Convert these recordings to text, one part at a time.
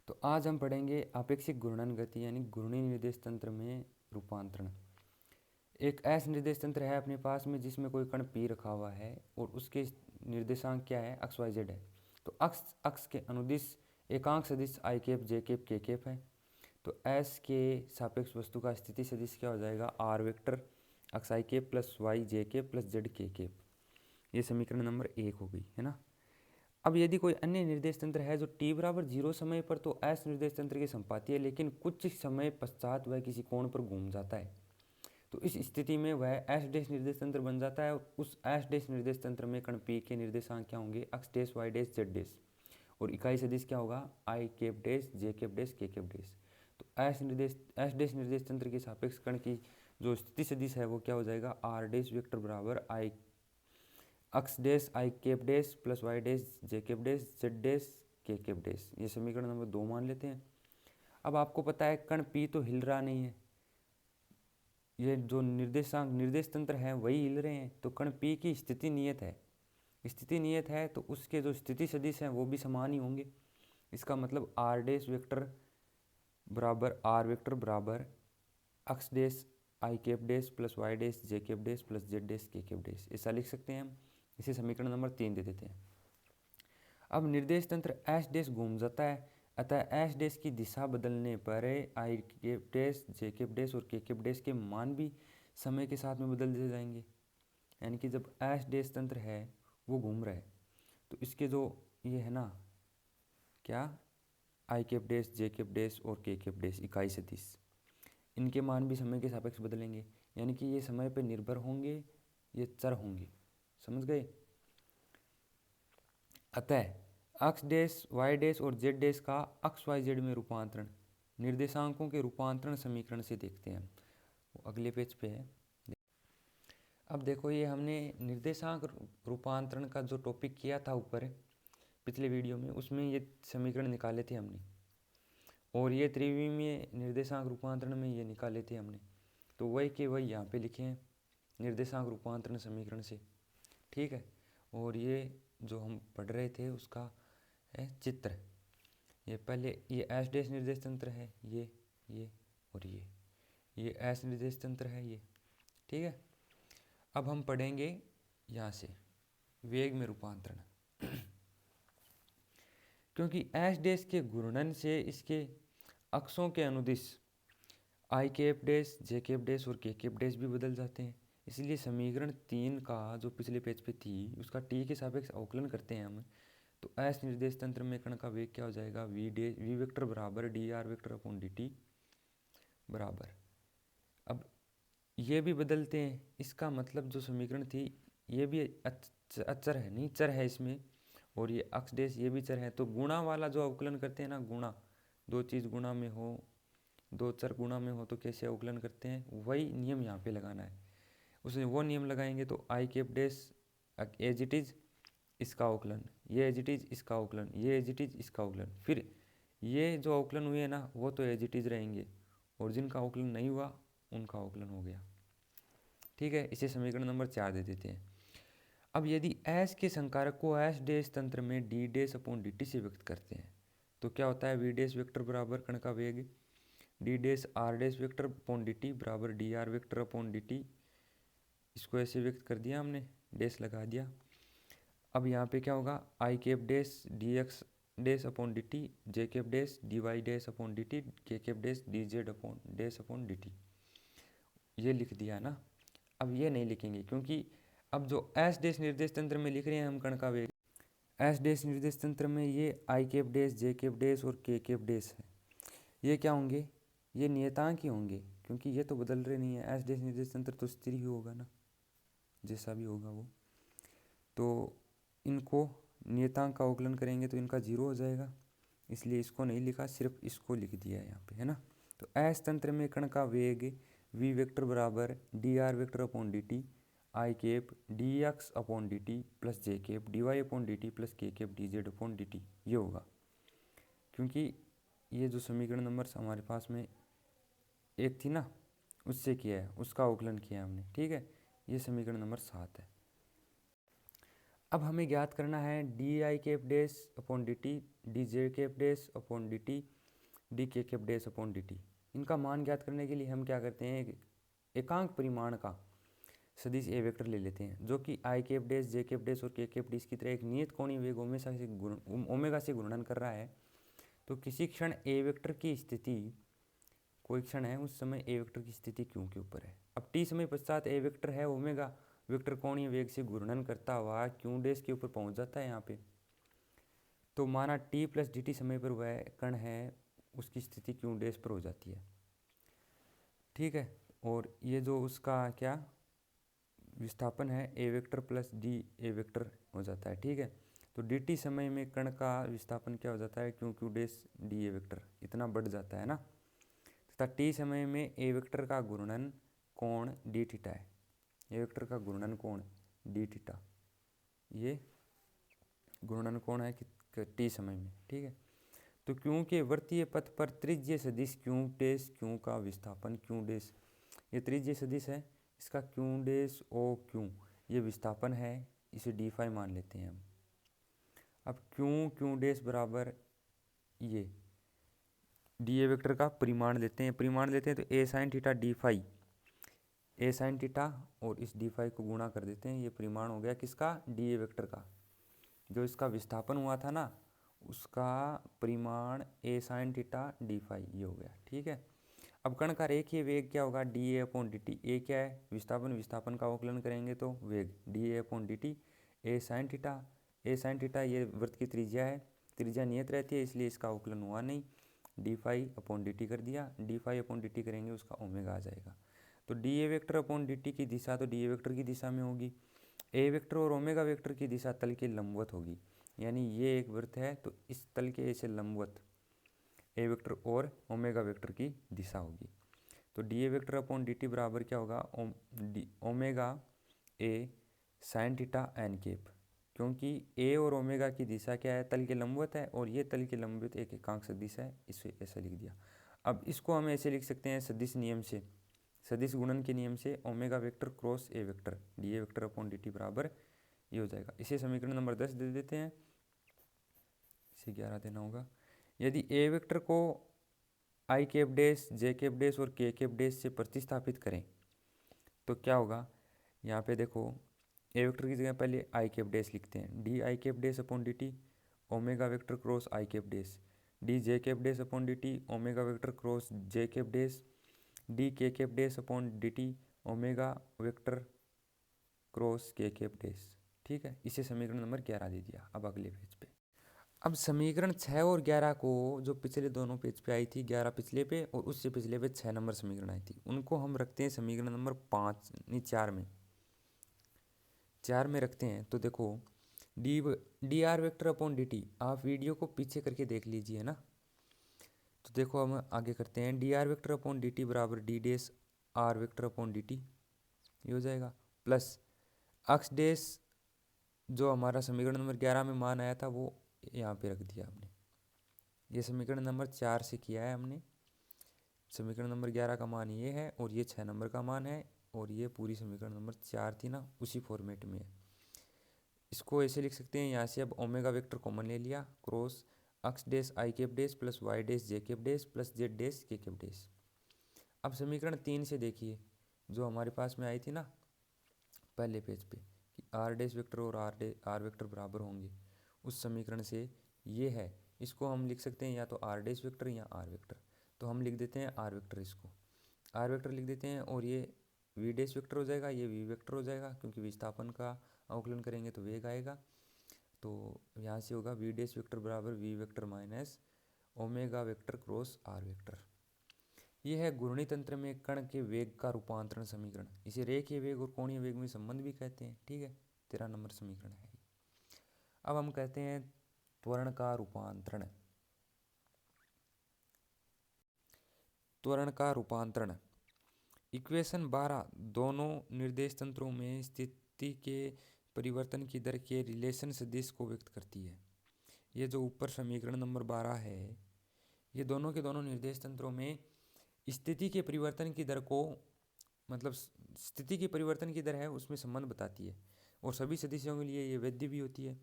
तो आज हम पढ़ेंगे आपेक्षिक घूर्णन गति यानी घूर्णी निर्देश तंत्र में रूपांतरण। एक ऐसा निर्देश तंत्र है अपने पास में जिसमें कोई कण P रखा हुआ है और उसके निर्देशांक क्या है, एक्स वाई जेड है। तो अक्ष के अनुदिश एकांक सदिश आई कैप जे कैप के कैप है। तो एस के सापेक्ष वस्तु का स्थिति सदिश क्या हो जाएगा, r vector x i cap plus y j cap plus z k cap. ये समीकरण नंबर 1 हो गई है ना। अब यदि कोई अन्य निर्देश तंत्र है जो t बराबर 0 समय पर तो एस निर्देश तंत्र के संपाती है, लेकिन कुछ समय पश्चात वह किसी कोण पर घूम जाता है, तो इस स्थिति में वह एस डैश निर्देश तंत्र बन जाता है। और उस एस डैश निर्देश तंत्र में कण P के निर्देशांक क्या होंगे, x dash y dash Z dash, और इकाई सदिश क्या होगा, आई कैप डैश जे कैप डैश के कैप डैश। तो एस डैश निर्देश तंत्र के सापेक्ष कण की जो स्थिति सदिश है वो क्या हो जाएगा, आर डैश वेक्टर बराबर I X dash I cap dash plus Y dash J cap dash Z dash के कैप डैश। ये समीकरण नंबर 2 मान लेते हैं। अब आपको पता है कण P तो हिल रहा नहीं है, ये जो निर्देश तंत्र है वही हिल रहे हैं, तो कण P की स्थिति नियत है तो उसके जो स्थिति सदिश हैं वो भी समान ही होंगे। इसका मतलब आर डैश वेक्टर बराबर एक्स डैश आई cap dash plus Y dash जे cap dash plus z dash के कैप डैश, ऐसा लिख सकते हैं हम। इसे समीकरण नंबर 3 दे देते हैं। अब निर्देश तंत्र एस डैश घूम जाता है, अतः एस डैश की दिशा बदलने पर आई कैप डैश जे कैप डैश और के कैप डैश के मान भी समय के साथ में बदल दिए जाएंगे। यानी कि जब एस डैश तंत्र है वो घूम रहा है तो इसके जो ये है ना क्या, आई कैप डैश जे कैप डैश और के कैप डैश इकाई सदिश, इनके मान भी समय के सापेक्ष बदलेंगे। यानी कि ये समय पर निर्भर होंगे, ये चर होंगे, समझ गए। अतः एक्स डैश वाई डैश और जेड डैश का एक्स वाई जेड में रूपांतरण निर्देशांकों के रूपांतरण समीकरण से देखते हैं। वो अगले पेज पे है। अब देखो ये हमने निर्देशांक रूपांतरण का जो टॉपिक किया था ऊपर पिछले वीडियो में, उसमें ये समीकरण निकाले थे हमने, और ये त्रिविमीय निर्देशांक रूपांतरण में ये निकाले थे हमने। तो वही के वही यहाँ पे लिखे हैं निर्देशांक रूपांतरण समीकरण से, ठीक है। और ये जो हम पढ़ रहे थे उसका है चित्र। ये पहले ये एस डैश निर्देश तंत्र है, ये और ये एस निर्देश तंत्र है ये, ठीक है। अब हम पढ़ेंगे यहाँ से वेग में रूपांतरण। क्योंकि एस डैश के घूर्णन से इसके अक्षों के अनुदिश आई कैप डैश जे कैप डैश और के कैप डैश भी बदल जाते हैं, इसलिए समीकरण 3 का जो पिछले पेज पे थी उसका टी के सापेक्ष अवकलन करते हैं हम। तो एस निर्देश तंत्र में कण का वेग क्या हो जाएगा, वी वेक्टर बराबर D R vector upon D T बराबर। अब ये भी बदलते हैं, इसका मतलब जो समीकरण थी ये भी अचर है, नहीं चर है इसमें, और ये अक्स डैश ये भी चर है। तो गुणा वाला जो अवकलन करते हैं ना, गुणा दो चीज़ गुणा में हो, दो चर गुणा में हो तो कैसे अवकलन करते हैं, वही नियम यहाँ पे लगाना है। उसमें वो नियम लगाएंगे तो I cap dash as it is इसका अवकलन, ये एज इट इज़ इसका अवकलन, ये एज इट इज़ इसका अवकलन, फिर ये जो अवकलन हुए ना वो तो एज इट इज़ रहेंगे, और जिनका अवकलन नहीं हुआ उनका अवकलन हो गया, ठीक है। इसे समीकरण नंबर 4 दे देते हैं। अब यदि एस के संकारक को एस डैश तंत्र में D dash upon D T से व्यक्त करते हैं तो क्या होता है, वी डैश वेक्टर बराबर कण का वेग D dash R dash vector upon D T बराबर D R vector upon D T. इसको ऐसे व्यक्त कर दिया हमने, डैश लगा दिया। अब यहाँ पे क्या होगा, आई cap dash D X dash upon D T J cap dash D Y dash upon D T K cap dash D Z upon dash upon D T, ये लिख दिया ना। अब ये नहीं लिखेंगे क्योंकि अब जो एस डैश निर्देश तंत्र में लिख रहे हैं हम कण का वेग, एस डैश निर्देश तंत्र में ये आई कैप डैश जे कैप डैश और के कैप डैश है, ये क्या होंगे, ये नियतांक ही होंगे, क्योंकि ये तो बदल रहे नहीं है। एस डैश निर्देश तंत्र तो स्थिर ही होगा ना, जैसा भी होगा वो। तो इनको नियतांक का अवकलन करेंगे तो इनका 0 हो जाएगा, इसलिए इसको नहीं लिखा, सिर्फ इसको लिख दिया है यहाँ पे, है ना। तो एस तंत्र में कण का वेग वी वेक्टर बराबर D R vector upon D T I cap D X upon D T plus J cap D Y upon D T plus K cap D Z upon D T, ये होगा। क्योंकि ये जो समीकरण number हमारे पास में एक थी ना, उससे किया है, उसका अवकलन किया है हमने, ठीक है। ये समीकरण नंबर 7 है। अब हमें ज्ञात करना है D I cap dash upon D T D J cap dash upon D T D K cap dash upon D T. इनका मान ज्ञात करने के लिए हम क्या करते हैं, एकांक परिमाण का सदिश ए वेक्टर ले लेते हैं जो कि आई कैप डैश, जे कैप डैश और के कैप डैश की तरह एक नियत कोणीय वेग ओमेगा से गुणन कर रहा है। तो किसी क्षण ए वेक्टर की स्थिति, कोई क्षण है उस समय ए वेक्टर की स्थिति क्यू के ऊपर है। अब टी समय पश्चात ए वेक्टर है ओमेगा वेक्टर कोणीय वेग से घूर्णन करता हुआ क्यू डैश के ऊपर पहुंच जाता है यहाँ पे। तो माना टी प्लस डी टी समय पर वह कण है उसकी स्थिति क्यू डैश पर हो जाती है, ठीक है। और ये जो उसका क्या विस्थापन है A vector plus D A vector हो जाता है, ठीक है। तो डी टी समय में कण का विस्थापन क्या हो जाता है, Q dash D A vector इतना बढ़ जाता है ना, तथा टी समय में ए वेक्टर का घूर्णन कोण डी थीटा है। ए वेक्टर का घूर्णन कोण डी थीटा, ये घूर्णन कोण है कि टी समय में, ठीक है। तो क्यू के वृत्तीय पथ पर त्रिज्य सदिश क्यू डैश क्यू का विस्थापन क्यू डैश, ये त्रिज्य सदिश है, इसका क्यू डैश ओ क्यू ये विस्थापन है, इसे डी फाई मान लेते हैं हम। अब क्यू डैश बराबर ये डी ए वेक्टर का परिमाण लेते हैं, तो ए साइन थीटा डी फाई, ए साइन थीटा और इस डी फाई को गुणा कर देते हैं, ये परिमाण हो गया किसका, डी ए वेक्टर का। जो इसका विस्थापन हुआ था ना उसका परिमाण ए साइन थीटा डी फाई ये हो गया, ठीक है। अब कण का रेखीय वेग क्या होगा, D A upon D T. A क्या है विस्थापन, विस्थापन का अवकलन करेंगे तो वेग D A upon D T A sine theta. A sine theta ये वृत्त की त्रिज्या है, त्रिज्या नियत रहती है इसलिए इसका अवकलन हुआ नहीं, d phi upon D t कर दिया, d phi upon D t करेंगे उसका ओमेगा आ जाएगा। तो डी ए वेक्टर अपॉन डी टी की दिशा तो डी ए वेक्टर की दिशा में होगी, ए वेक्टर और ओमेगा वेक्टर की दिशा तल के लंबवत होगी, यानी ये एक वृत्त है तो इस तल के ऐसे लंबवत ए वेक्टर और ओमेगा वेक्टर की दिशा होगी। तो डी ए वेक्टर अपॉन डी टी बराबर क्या होगा, omega a sine theta n cap, क्योंकि ए और ओमेगा की दिशा क्या है, तल के लंबवत है और ये तल के लंबवत एक एकांक सदिश है, इसे ऐसा लिख दिया। अब इसको हम ऐसे लिख सकते हैं सदिश नियम से, सदिश गुणन के नियम से, omega vector cross A vector D A vector upon D T बराबर ये हो जाएगा। इसे समीकरण नंबर 10 दे देते हैं, इसे 11 देना होगा। यदि ए वेक्टर को आई कैप डैश, जे कैप डैश और के कैप डैश से प्रतिस्थापित करें तो क्या होगा, यहाँ पे देखो ए वेक्टर की जगह पहले आई कैप डैश लिखते हैं, D I cap dash upon D T omega vector cross I cap dash, D J cap dash upon D T omega vector cross J cap dash, D K cap dash upon D T omega vector cross K cap dash, ठीक है। इसे समीकरण number 11 दे दिया। अब अगले page पे, अब समीकरण 6 और 11 को जो पिछले दोनों पेज पे आई थी, 11 पिछले पे और उससे पिछले पे 6 नंबर समीकरण आई थी, उनको हम रखते हैं समीकरण नंबर 5 नहीं 4 में रखते हैं। तो देखो D R vector upon D T, आप वीडियो को पीछे करके देख लीजिए ना। तो देखो हम आगे करते हैं, D R vector upon D T बराबर D dash are vector upon D T ये हो जाएगा, प्लस अक्स डैश जो हमारा समीकरण नंबर 11 में मान आया था वो यहाँ पे रख दिया हमने। ये समीकरण नंबर 4 से किया है हमने, समीकरण नंबर 11 का मान ये है और ये 6 नंबर का मान है और ये पूरी समीकरण नंबर 4 थी ना उसी फॉर्मेट में है। इसको ऐसे लिख सकते हैं, यहाँ से अब ओमेगा वेक्टर कॉमन ले लिया, क्रॉस अक्स डैश आई cap dash plus Y dash जे cap dash plus z dash के कैप डैश। अब समीकरण 3 से देखिए जो हमारे पास में आई थी ना पहले पेज पे कि आर डैश वेक्टर और आर वेक्टर बराबर होंगे, उस समीकरण से ये है, इसको हम लिख सकते हैं या तो आर डैश वेक्टर या आर वेक्टर। तो हम लिख देते हैं आर वेक्टर, इसको आर वेक्टर लिख देते हैं और ये वी डैश वेक्टर हो जाएगा, ये वी वेक्टर हो जाएगा क्योंकि विस्थापन का अवकलन करेंगे तो वेग आएगा। तो यहाँ से होगा वी डैश वेक्टर बराबर v vector minus omega vector cross are vector. यह है घूर्णी तंत्र में कण के वेग का रूपांतरण समीकरण, इसे रेखीय वेग और कोणीय वेग में संबंध भी कहते हैं, ठीक है। 13 नंबर समीकरण है। अब हम कहते हैं त्वरण का रूपांतरण। त्वरण का रूपांतरण इक्वेशन 12 दोनों निर्देश तंत्रों में स्थिति के परिवर्तन की दर के रिलेशन सदिश को व्यक्त करती है। ये जो ऊपर समीकरण नंबर 12 है ये दोनों के दोनों निर्देश तंत्रों में स्थिति के परिवर्तन की दर को, मतलब स्थिति के परिवर्तन की दर है उसमें संबंध बताती है और सभी सदिशों के लिए ये वैध भी होती है।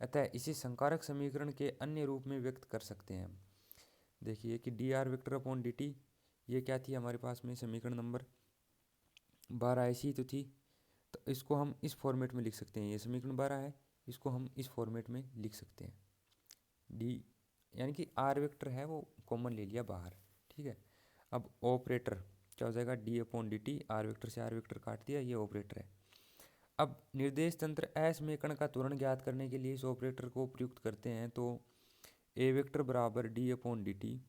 अतः इसे संकारक समीकरण के अन्य रूप में व्यक्त कर सकते हैं हम। देखिए कि D R vector upon D T, ये क्या थी हमारे पास में समीकरण नंबर 12 ऐसी तो थी, तो इसको हम इस फॉर्मेट में लिख सकते हैं। ये समीकरण 12 है, इसको हम इस फॉर्मेट में लिख सकते हैं। डी यानी कि आर वेक्टर है वो कॉमन ले लिया बाहर, ठीक है। अब ऑपरेटर क्या हो जाएगा, d upon D t, r vector से आर वेक्टर काट दिया, ये ऑपरेटर है। अब निर्देश तंत्र एस में कण का त्वरण ज्ञात करने के लिए इस ऑपरेटर को प्रयुक्त करते हैं, तो ए वेक्टर बराबर डी अपॉन डी टी,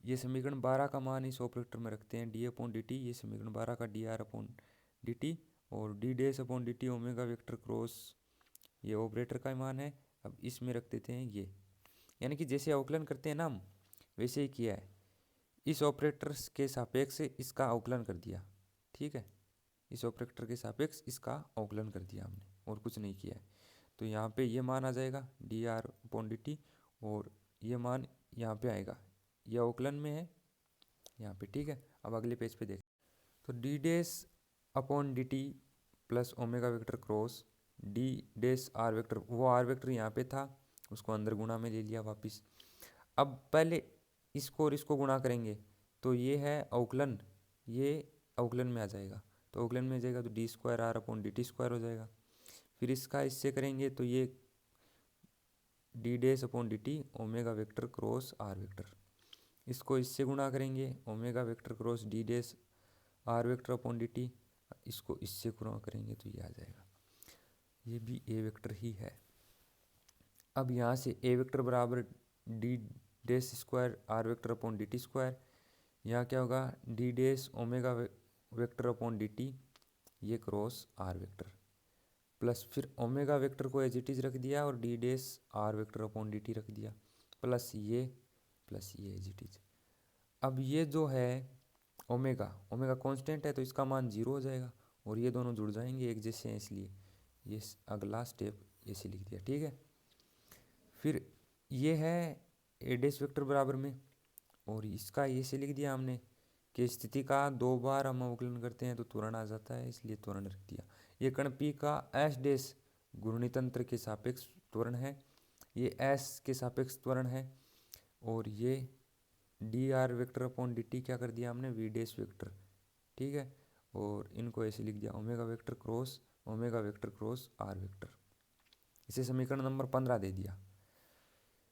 ये समीकरण 12 का मान इस ऑपरेटर में रखते हैं, डी अपॉन डी टी, ये समीकरण 12 का D R upon D T, और D dash upon D T omega vector cross, ये ऑपरेटर का मान है। अब इसमें रख देते हैं ये, यानी कि जैसे अवकलन करते हैं ना हम, वैसे ही किया है। इस ऑपरेटर के सापेक्ष इसका अवकलन कर दिया, ठीक है। इस ऑपरेटर के सापेक्ष इसका अवकलन कर दिया हमने, और कुछ नहीं किया है। तो यहाँ पे ये मान आ जाएगा D R upon D T, और ये मान यहाँ पे आएगा, ये अवकलन में है यहाँ पे, ठीक है। अब अगले पेज पे देख, तो d dash upon D T plus omega vector cross d dash are vector, वो आर वेक्टर यहाँ पे था, उसको अंदर गुणा में ले लिया वापस। अब पहले इसको और इसको गुणा करेंगे, तो ये है अवकलन, ये अवकलन में आ जाएगा, तो अवकलन में आ जाएगा तो d square r upon D t square हो जाएगा। फिर इसका इससे करेंगे तो ये d dash upon D T omega vector cross are vector, इसको इससे गुणा करेंगे omega vector cross d dash are vector upon D T, इसको इससे गुणा करेंगे तो ये आ जाएगा, ये भी ए वेक्टर ही है। अब यहाँ से ए वेक्टर बराबर D dash square r vector upon D t square, यहाँ क्या होगा d dash omega vector upon D T, ये क्रॉस आर वेक्टर, प्लस फिर ओमेगा वेक्टर को एज इट इज रख दिया और D dash are vector upon D t रख दिया, प्लस ये एज इट इज। अब ये जो है ओमेगा, ओमेगा कांस्टेंट है तो इसका मान 0 हो जाएगा, और ये दोनों जुड़ जाएंगे एक जैसे हैं, इसलिए ये अगला स्टेप ऐसे लिख दिया, ठीक है। फिर ये है ए डैश वेक्टर बराबर में, और इसका ये से लिख दिया हमने कि स्थिति का 2 बार हम अवकलन करते हैं तो त्वरण आ जाता है, इसलिए त्वरण रख दिया। ये कण पी का एस डैश घूर्णी तंत्र के सापेक्ष त्वरण है, ये एस के सापेक्ष त्वरण है, और ये D R vector upon D T क्या कर दिया हमने वी डैश वेक्टर, ठीक है। और इनको ऐसे लिख दिया omega vector cross are vector, इसे समीकरण नंबर 15 दे दिया।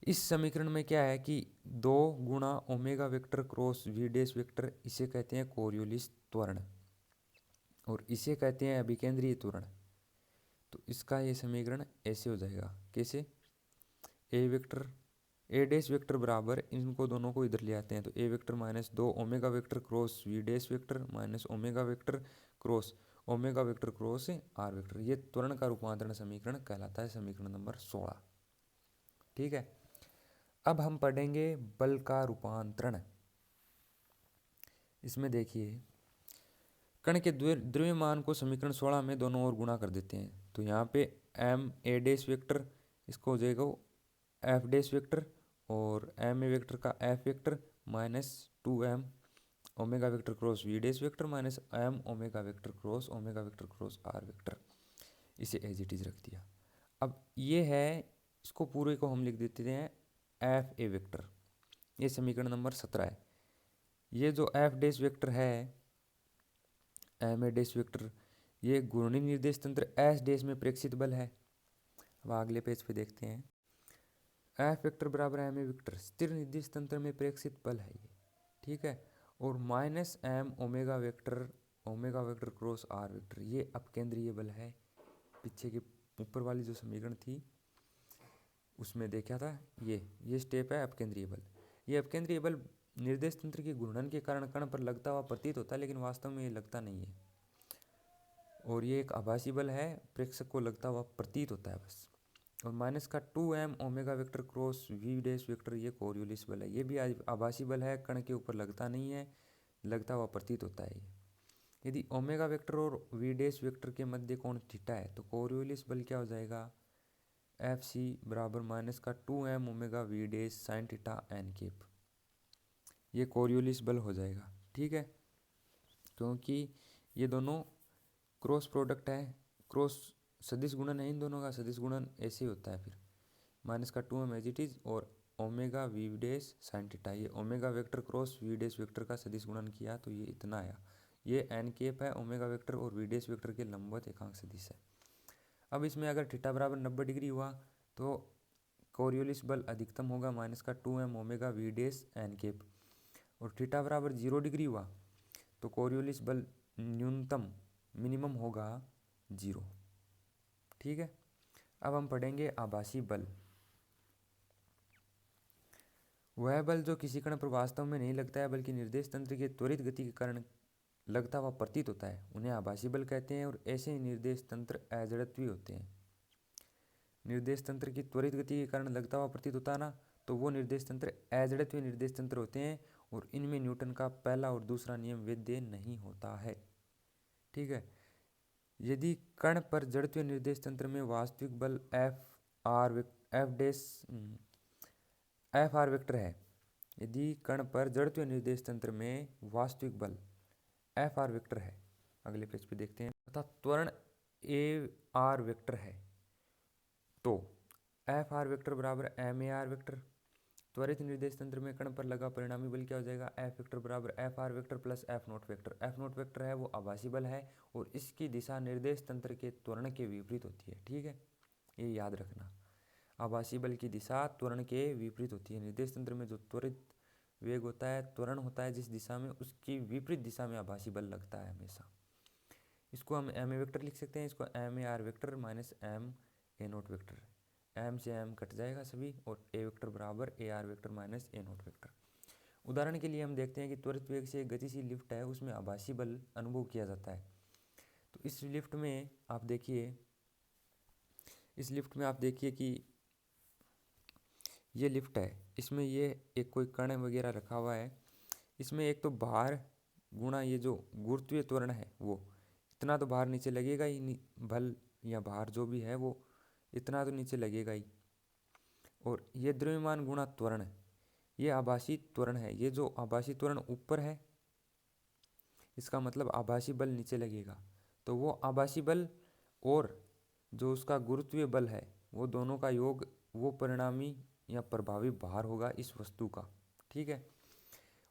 इस समीकरण में क्या है कि 2 गुणा omega vector cross we dash vector, इसे कहते हैं कोरियोलिस त्वरण, और इसे कहते हैं अभिकेंद्रीय त्वरण। तो इसका ये समीकरण ऐसे हो जाएगा, कैसे, A vector A dash vector बराबर, इनको दोनों को इधर ले आते हैं, तो A vector minus 2 omega vector cross we dash vector minus omega vector cross are vector, ये त्वरण का रूपांतरण समीकरण कहलाता है, समीकरण नंबर 16, ठीक है। अब हम पढ़ेंगे बल का रूपांतरण। इसमें देखिए कण के द्रव्यमान को समीकरण 16 में दोनों ओर गुणा कर देते हैं, तो यहाँ पे एम ए डैश वेक्टर, इसको हो जाएगा एफ डैश वेक्टर, और एम ए वेक्टर का f vector minus 2m omega vector cross we dash vector minus m omega vector cross are vector, इसे एज इट इज रख दिया। अब ये है, इसको पूरे को हम लिख देते हैं एफ ए वेक्टर, ये समीकरण नंबर 17 है। ये जो एफ डैश वेक्टर है एम ए डैश वेक्टर, ये घूर्णी निर्देश तंत्र एस डैश में प्रेक्षित बल है। अब अगले पेज पे देखते हैं, एफ वेक्टर बराबर एम ए वेक्टर स्थिर निर्देश तंत्र में प्रेक्षित बल है ये, ठीक है। और minus m omega vector cross are vector, ये अपकेंद्रीय बल है। पीछे के ऊपर वाली जो समीकरण थी उसमें देखा था, ये स्टेप है अपकेंद्रीय बल। ये अपकेंद्रीय बल निर्देश तंत्र के घूर्णन के कारण कण पर लगता हुआ प्रतीत होता है, लेकिन वास्तव में ये लगता नहीं है, और ये एक आभासी बल है, प्रेक्षक को लगता हुआ प्रतीत होता है बस। और माइनस का 2m omega vector cross we dash vector, ये कोरियोलिस बल है, ये भी आभासी बल है, कण के ऊपर लगता नहीं है, लगता हुआ प्रतीत होता है ये। यदि ओमेगा वेक्टर और वी डैश वेक्टर के मध्य कोण थीटा है, तो कोरियोलिस बल क्या हो जाएगा, एफ सी बराबर माइनस का 2m omega we dash sine theta n cap, ये कोरियोलिस बल हो जाएगा, ठीक है। क्योंकि ये दोनों क्रॉस प्रोडक्ट है, क्रॉस सदिश गुणन है इन दोनों का, सदिश गुणन ऐसे ही होता है, फिर माइनस का 2m एज इट इज और omega we dash sine theta, ये omega vector cross we dash vector का सदिश गुणन किया तो ये इतना आया। ये एन केप है, ओमेगा वेक्टर और वी डैश वेक्टर के लंबवत एकांक सदिश है। अब इसमें अगर थीटा बराबर 90 डिग्री हुआ तो कोरियोलिस बल अधिकतम होगा -2m omega we dash n cap, और थीटा बराबर 0 डिग्री हुआ तो कोरियोलिस बल न्यूनतम मिनिमम होगा 0। ठीक है, अब हम पढ़ेंगे आभासी बल। वह बल जो किसी कण पर वास्तव में नहीं लगता है बल्कि निर्देश तंत्र के त्वरित गति के कारण लगता हुआ प्रतीत होता है, उन्हें आभासी बल कहते हैं। और ऐसे ही निर्देश तंत्र अजड़त्वी होते हैं। निर्देश तंत्र की त्वरित गति के कारण लगता हुआ प्रतीत होता है ना, तो वो निर्देश तंत्र अजड़त्वी निर्देश तंत्र होते हैं, और इनमें न्यूटन का पहला और दूसरा नियम वैध नहीं होता है। ठीक है, यदि कण पर जड़त्वीय निर्देश तंत्र में वास्तविक बल एफ आर वेक्टर है, यदि कण पर जड़त्वीय निर्देश तंत्र में वास्तविक बल एफ आर वेक्टर है, अगले पेज पे देखते हैं, तथा त्वरण ए आर वेक्टर है, तो एफ आर वेक्टर बराबर एम ए आर वेक्टर। त्वरित निर्देश तंत्र में कण पर लगा परिणामी बल क्या हो जाएगा, एफ वेक्टर बराबर F R vector plus F note vector. F note vector है वो आभासी बल है और इसकी दिशा निर्देश तंत्र के त्वरण के विपरीत होती है। ठीक है, ये याद रखना, आभासी बल की दिशा त्वरण के विपरीत होती है। निर्देश तंत्र में जो त्वरित वेग होता है, त्वरण होता है जिस दिशा में, उसकी विपरीत दिशा में आभासी बल लगता है हमेशा। इसको हम एम ए वेक्टर लिख सकते हैं, इसको m a r vector minus m a naught vector, m से एम कट जाएगा सभी, और ए वेक्टर बराबर a r vector minus a naught vector. उदाहरण के लिए हम देखते हैं कि त्वरित वेग से गतिशील लिफ्ट है, उसमें आभासी बल अनुभव किया जाता है। तो इस लिफ्ट में आप देखिए, इस लिफ्ट में आप देखिए कि ये लिफ्ट है, इसमें ये एक कोई कण वगैरह रखा हुआ है। इसमें एक तो भार गुणा ये जो गुरुत्वीय त्वरण है, वो इतना तो भार नीचे लगेगा ही नहीं, बल या भार जो भी है वो इतना तो नीचे लगेगा ही। और ये द्रव्यमान गुणा त्वरण, ये आभासी त्वरण है, ये जो आभासी त्वरण ऊपर है इसका मतलब आभासी बल नीचे लगेगा। तो वो आभासी बल और जो उसका गुरुत्वीय बल है, वो दोनों का योग वो परिणामी या प्रभावी भार होगा इस वस्तु का। ठीक है,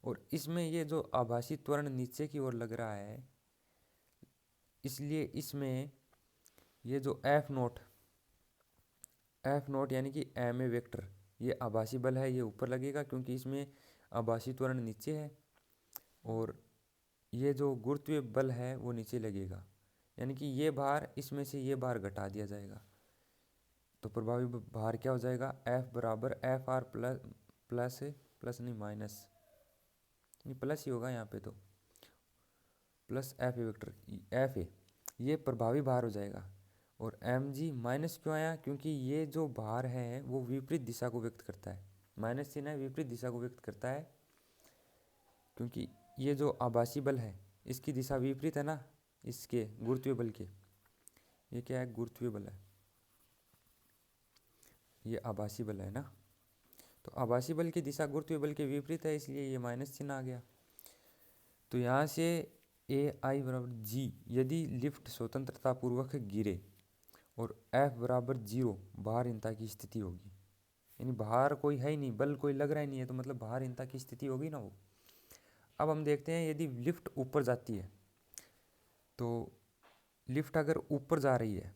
और इसमें ये जो आभासी त्वरण नीचे की ओर लग रहा है, इसलिए इसमें ये जो एफ नोट यानी कि एम ए वेक्टर, ये आभासी बल है, ये ऊपर लगेगा क्योंकि इसमें आभासी त्वरण नीचे है, और ये जो गुरुत्वीय बल है वो नीचे लगेगा, यानी कि ये भार इसमें से ये भार घटा दिया जाएगा। तो प्रभावी भार क्या हो जाएगा, एफ बराबर एफ आर प्लस नहीं माइनस, नहीं प्लस ही होगा यहाँ पे, तो plus F A vector F A, ये प्रभावी भार हो जाएगा। और एम जी माइनस क्यों आया, क्योंकि ये जो भार है वो विपरीत दिशा को व्यक्त करता है, माइनस चिन्ह है, विपरीत दिशा को व्यक्त करता है, क्योंकि ये जो आभासी बल है इसकी दिशा विपरीत है ना इसके गुरुत्वीय बल के। ये क्या है, गुरुत्वीय बल है, ये आभासी बल है ना, तो आभासी बल की दिशा गुरुत्वीय बल के विपरीत है, इसलिए ये माइनस चिन्ह आ गया। तो यहाँ से ए आई बराबर जी, यदि लिफ्ट स्वतंत्रता पूर्वक गिरे और एफ बराबर 0 भारहीनता की स्थिति होगी, यानी भार कोई है ही नहीं, बल कोई लग रहा ही नहीं है, तो मतलब भारहीनता की स्थिति होगी ना वो। अब हम देखते हैं यदि लिफ्ट ऊपर जाती है, तो लिफ्ट अगर ऊपर जा रही है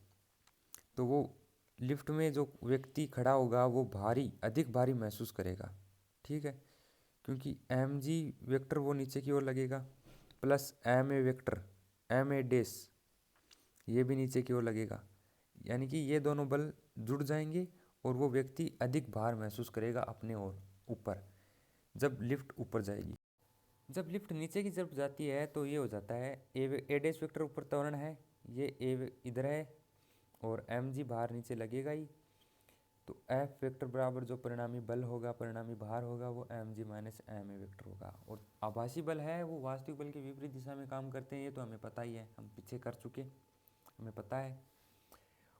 तो वो लिफ्ट में जो व्यक्ति खड़ा होगा वो अधिक भारी महसूस करेगा। ठीक है, क्योंकि एम जी वेक्टर वो नीचे की ओर लगेगा, plus m a vector m a dash ये भी नीचे की ओर लगेगा, यानी कि ये दोनों बल जुड़ जाएंगे और वो व्यक्ति अधिक भार महसूस करेगा अपने ओर ऊपर, जब लिफ्ट ऊपर जाएगी। जब लिफ्ट नीचे की तरफ जाती है तो ये हो जाता है ए डैश वेक्टर ऊपर त्वरण है, ये ए इधर है, और एम जी भार नीचे लगेगा ही, तो एफ वेक्टर बराबर जो परिणामी बल होगा, परिणामी भार होगा, वो m g minus m a vector होगा। और आभासी बल है वो वास्तविक बल के विपरीत दिशा में काम करते हैं, ये तो हमें पता ही है, हम पीछे कर चुके, हमें पता है।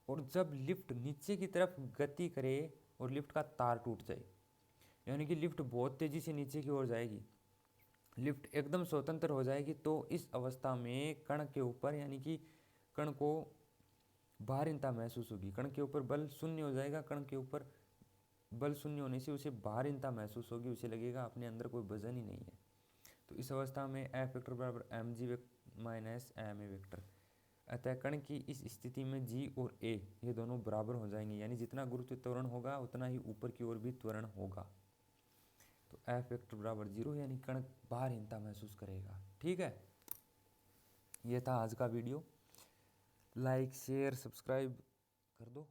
और जब लिफ्ट नीचे की तरफ गति करे और लिफ्ट का तार टूट जाए, यानी कि लिफ्ट बहुत तेज़ी से नीचे की ओर जाएगी, लिफ्ट एकदम स्वतंत्र हो जाएगी, तो इस अवस्था में कण के ऊपर यानी कि कण को भारहीनता महसूस होगी, कण के ऊपर बल शून्य हो जाएगा, कण के ऊपर बल शून्य होने से उसे भारहीनता महसूस होगी, उसे लगेगा अपने अंदर कोई वजन ही नहीं है। तो इस अवस्था में एफ वेक्टर बराबर m g minus m a vector. अतः कण की इस स्थिति में जी और ए ये दोनों बराबर हो जाएंगे, यानी जितना गुरुत्व त्वरण होगा उतना ही ऊपर की ओर भी त्वरण होगा। तो एफ वेक्टर बराबर 0, यानी कण भारहीनता महसूस करेगा। ठीक है, ये था आज का वीडियो। लाइक शेयर सब्सक्राइब कर दो।